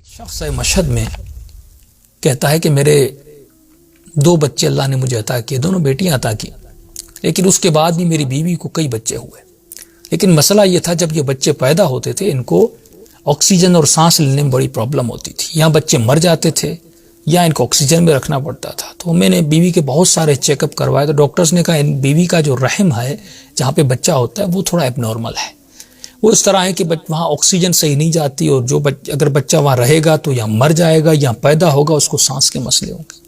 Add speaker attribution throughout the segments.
Speaker 1: شخص ہے مشہد میں کہتا ہے کہ میرے 2 بچے اللہ نے مجھے عطا کیے، دونوں بیٹیاں عطا کی، لیکن اس کے بعد بھی میری بیوی کو کئی بچے ہوئے، لیکن مسئلہ یہ تھا جب یہ بچے پیدا ہوتے تھے ان کو آکسیجن اور سانس لینے میں بڑی پرابلم ہوتی تھی، یہاں بچے مر جاتے تھے یا ان کو آکسیجن میں رکھنا پڑتا تھا۔ تو میں نے بیوی کے بہت سارے چیک اپ کروائے تو ڈاکٹرز نے کہا ان بیوی کا جو رحم ہے جہاں پہ بچہ ہوتا ہے وہ تھوڑا ایب نارمل ہے، وہ اس طرح ہے کہ وہاں آکسیجن صحیح نہیں جاتی، اور جو اگر بچہ وہاں رہے گا تو یا مر جائے گا یا پیدا ہوگا اس کو سانس کے مسئلے ہوں گے۔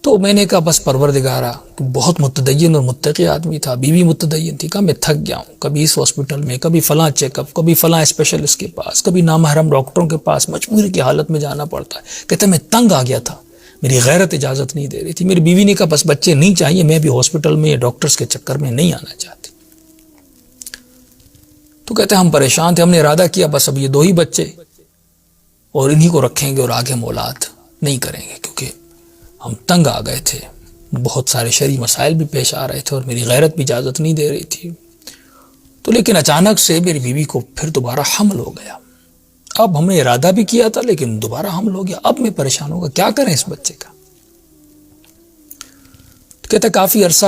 Speaker 1: تو میں نے کہا بس پروردگارا، بہت متدین اور متقی آدمی تھا، بیوی متدین تھی، کہا میں تھک گیا ہوں، کبھی اس ہاسپٹل میں، کبھی فلاں چیک اپ، کبھی فلاں اسپیشلسٹ کے پاس، کبھی نامحرم ڈاکٹروں کے پاس، مجبوری کی حالت میں جانا پڑتا ہے۔ کہتے میں تنگ آ گیا تھا، میری غیرت اجازت نہیں دے رہی تھی۔ میری بیوی نے کہا بس بچے نہیں چاہیے، میں بھی ہاسپٹل میں یا ڈاکٹرز کے چکر میں نہیں آنا چاہتی۔ تو کہتے ہم پریشان تھے، ہم نے ارادہ کیا بس اب یہ 2 ہی بچے اور انہی کو رکھیں گے اور آگے مولاد نہیں کریں گے، کیونکہ ہم تنگ آ گئے تھے، بہت سارے شرعی مسائل بھی پیش آ رہے تھے اور میری غیرت بھی اجازت نہیں دے رہی تھی۔ تو لیکن اچانک سے میری بیوی کو پھر دوبارہ حمل ہو گیا۔ اب ہم نے ارادہ بھی کیا تھا لیکن دوبارہ حمل ہو گیا، اب میں پریشان ہوگا کیا کریں اس بچے کا۔ تو کہتا کافی عرصہ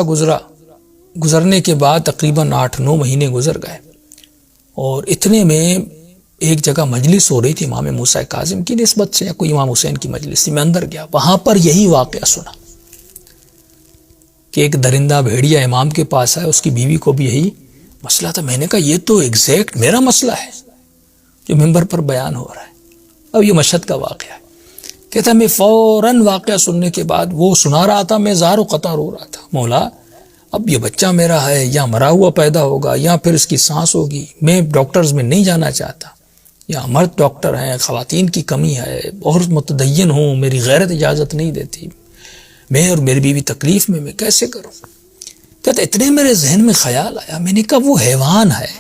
Speaker 1: گزرنے کے بعد تقریباً 8-9 مہینے گزر گئے، اور اتنے میں ایک جگہ مجلس ہو رہی تھی امام موسیٰ کاظم کی نسبت سے، یا کوئی امام حسین کی مجلس تھی، میں اندر گیا، وہاں پر یہی واقعہ سنا کہ ایک درندہ بھیڑیا امام کے پاس آیا، اس کی بیوی کو بھی یہی مسئلہ تھا۔ میں نے کہا یہ تو ایگزیکٹ میرا مسئلہ ہے جو منبر پر بیان ہو رہا ہے۔ اب یہ مشہد کا واقعہ ہے۔ کہتا میں فوراً واقعہ سننے کے بعد وہ سنا رہا تھا، میں زار و قطع رو رہا تھا، مولا اب یہ بچہ میرا ہے یا مرا ہوا پیدا ہوگا یا پھر اس کی سانس ہوگی، میں ڈاکٹرز میں نہیں جانا چاہتا، یا مرد ڈاکٹر ہیں، خواتین کی کمی ہے، بہت متدین ہوں، میری غیرت اجازت نہیں دیتی، میں اور میری بیوی تکلیف میں کیسے کروں۔ کہتا اتنے میرے ذہن میں خیال آیا، میں نے کہا وہ حیوان ہے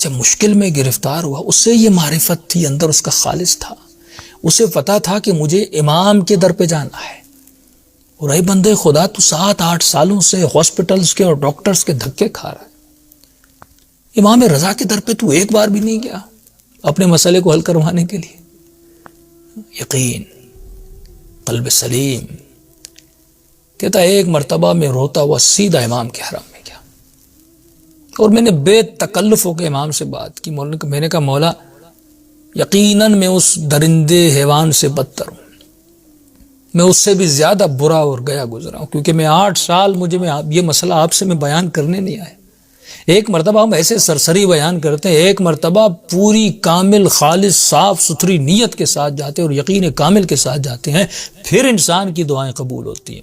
Speaker 1: جب مشکل میں گرفتار ہوا، اس سے یہ معرفت تھی، اندر اس کا خالص تھا، اسے پتا تھا کہ مجھے امام کے در پہ جانا ہے، اور اے بندے خدا تو 7-8 سالوں سے ہاسپٹلز کے اور ڈاکٹرز کے دھکے کھا رہا ہے، امام رضا کے در پہ تو ایک بار بھی نہیں گیا اپنے مسئلے کو حل کروانے کے لیے۔ یقین، قلب سلیم۔ کہتا ایک مرتبہ میں روتا ہوا سیدھا امام کے حرم میں گیا، اور میں نے بے تکلف ہو کے امام سے بات کی۔ میں نے کہا مولا یقیناً میں اس درندے حیوان سے بدتر ہوں، میں اس سے بھی زیادہ برا اور گیا گزرا ہوں، کیونکہ میں 8 سال یہ مسئلہ آپ سے میں بیان کرنے نہیں آیا۔ ایک مرتبہ ہم ایسے سرسری بیان کرتے ہیں، ایک مرتبہ پوری کامل خالص صاف ستھری نیت کے ساتھ جاتے ہیں اور یقین کامل کے ساتھ جاتے ہیں، پھر انسان کی دعائیں قبول ہوتی ہیں۔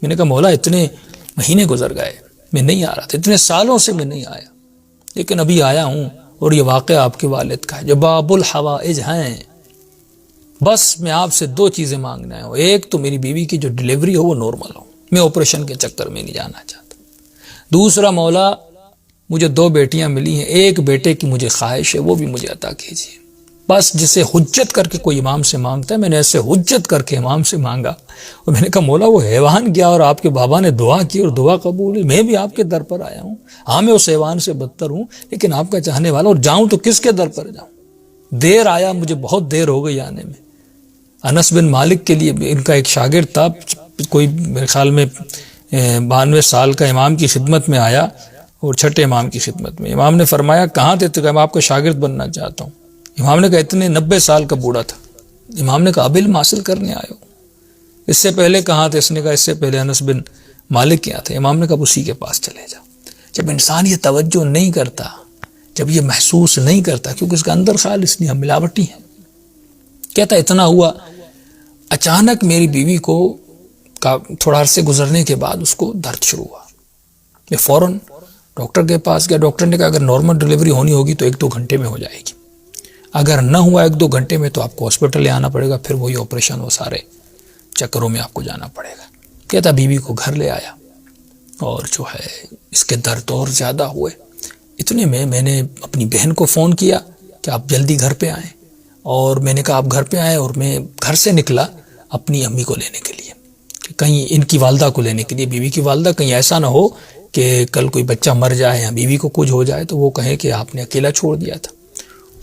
Speaker 1: میں نے کہا مولا اتنے مہینے گزر گئے، میں نہیں آ رہا تھا، اتنے سالوں سے میں نہیں آیا، لیکن ابھی آیا ہوں، اور یہ واقعہ آپ کے والد کا ہے جو باب الحوائج ہیں۔ بس میں آپ سے 2 چیزیں مانگنا ہے، ایک تو میری بیوی کی جو ڈیلیوری ہو وہ نارمل ہو، میں آپریشن کے چکر میں نہیں جانا چاہتا۔ دوسرا مولا مجھے 2 بیٹیاں ملی ہیں، ایک بیٹے کی مجھے خواہش ہے، وہ بھی مجھے عطا کیجیے۔ بس جسے حجت کر کے کوئی امام سے مانگتا ہے، میں نے ایسے حجت کر کے امام سے مانگا، اور میں نے کہا مولا وہ حیوان گیا اور آپ کے بابا نے دعا کی اور دعا قبول ہوئی، میں بھی آپ کے در پر آیا ہوں، ہاں میں اس حیوان سے بدتر ہوں لیکن آپ کا چاہنے والا، اور جاؤں تو کس کے در پر جاؤں؟ دیر آیا، مجھے بہت دیر ہو گئی آنے میں۔ انس بن مالک کے لیے ان کا ایک شاگرد تھا، کوئی میرے خیال میں 92 سال کا، امام کی خدمت میں آیا، اور چھٹے امام کی خدمت میں امام نے فرمایا کہاں تھے؟ تو کہا میں آپ کا شاگرد بننا چاہتا ہوں۔ امام نے کہا اتنے 90 سال کا بوڑھا تھا۔ امام نے کہا اب علم حاصل کرنے آئے ہو، اس سے پہلے کہاں تھے؟ اس نے کہا اس سے پہلے انس بن مالک کیا تھے۔ امام نے کہا اسی کے پاس چلے جاؤ۔ جب انسان یہ توجہ نہیں کرتا، جب یہ محسوس نہیں کرتا، کیونکہ اس کا اندر خالص نہیں، ہم ملاوٹی ہیں۔ کہتا اتنا ہوا، اچانک میری بیوی کو تھوڑا عرصے گزرنے کے بعد اس کو درد شروع ہوا، میں فوراً ڈاکٹر کے پاس گیا۔ ڈاکٹر نے کہا اگر نارمل ڈیلیوری ہونی ہوگی تو 1-2 گھنٹے میں ہو جائے گی، اگر نہ ہوا 1-2 گھنٹے میں تو آپ کو ہاسپٹل لے آنا پڑے گا، پھر وہی آپریشن، وہ سارے چکروں میں آپ کو جانا پڑے گا۔ کہتا بیوی کو گھر لے آیا، اور جو ہے اس کے درد اور زیادہ ہوئے۔ اتنے میں نے اپنی بہن کو فون کیا کہ آپ جلدی گھر پہ آئیں، اور میں نے کہا آپ گھر پہ آئیں، اور میں گھر سے نکلا اپنی امی کو لینے کے لیے، کہ کہیں ان کی والدہ کو لینے کے لیے، بیوی کی والدہ، کہیں ایسا نہ ہو کہ کل کوئی بچہ مر جائے یا بیوی کو کچھ ہو جائے تو وہ کہیں کہ آپ نے اکیلا چھوڑ دیا تھا۔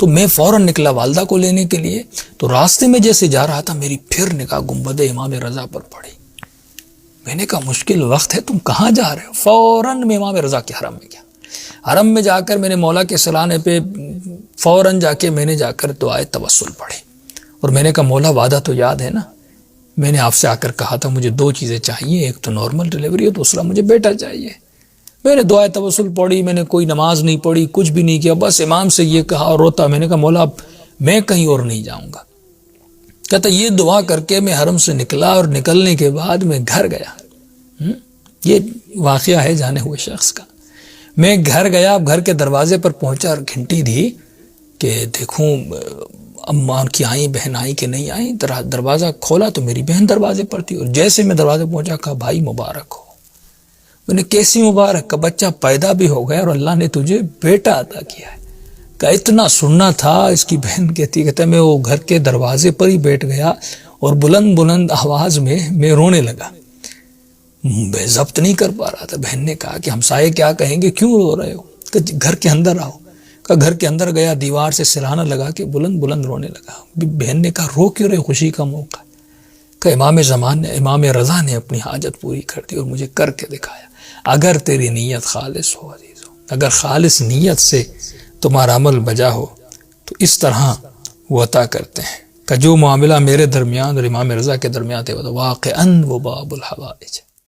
Speaker 1: تو میں فوراً نکلا والدہ کو لینے کے لیے. تو راستے میں جیسے جا رہا تھا میری پھر نگاہ گنبد امام رضا پر پڑی. میں نے کہا مشکل وقت ہے، تم کہاں جا رہے ہو؟ فوراً میں امام رضا کے حرم میں گیا. حرم میں جا کر میں نے مولا کے سلانے پہ فوراً جا کے میں نے جا کر دعائے توسل پڑھی. اور میں نے کہا مولا وعدہ تو یاد ہے نا، میں نے آپ سے آ کر کہا تھا مجھے 2 چیزیں چاہیے، ایک تو نارمل ڈیلیوری اور دوسرا مجھے بیٹا چاہیے. میں نے دعائے توسل پڑھی، میں نے کوئی نماز نہیں پڑھی، کچھ بھی نہیں کیا، بس امام سے یہ کہا اور روتا. میں نے کہا مولا اب میں کہیں اور نہیں جاؤں گا. کہتا یہ دعا کر کے میں حرم سے نکلا، اور نکلنے کے بعد میں گھر گیا. یہ واقعہ ہے جانے ہوئے شخص کا. میں گھر گیا، اب گھر کے دروازے پر پہنچا اور گھنٹی دی کہ دیکھوں اماں کی آئیں، بہن آئیں کہ نہیں آئیں. دروازہ کھولا تو میری بہن دروازے پر تھی، اور جیسے میں دروازے پہنچا کہا بھائی مبارک ہو. میں نے کیسی مبارک؟ کا بچہ پیدا بھی ہو گیا اور اللہ نے تجھے بیٹا عطا کیا ہے. کہ اتنا سننا تھا. اس کی بہن کہتا میں وہ گھر کے دروازے پر ہی بیٹھ گیا اور بلند بلند آواز میں رونے لگا. میں ضبط نہیں کر پا رہا تھا. بہن نے کہا کہ ہمسائے کیا کہیں گے، کیوں رو رہے ہو؟ کہ گھر کے اندر آؤ. کہ گھر کے اندر گیا، دیوار سے سرہانہ لگا کے بلند بلند رونے لگا. بہن نے کہا رو کیوں رہے، خوشی کا موقع. کہ امام رضا نے اپنی حاجت پوری کر دی اور مجھے کر کے دکھایا. اگر تیری نیت خالص ہو عزیزو، اگر خالص نیت سے تمہارا عمل بجا ہو تو اس طرح وہ عطا کرتے ہیں. کہ جو معاملہ میرے درمیان اور امام رضا کے درمیان تھے وہ واقعاً وہ باب الحوائج.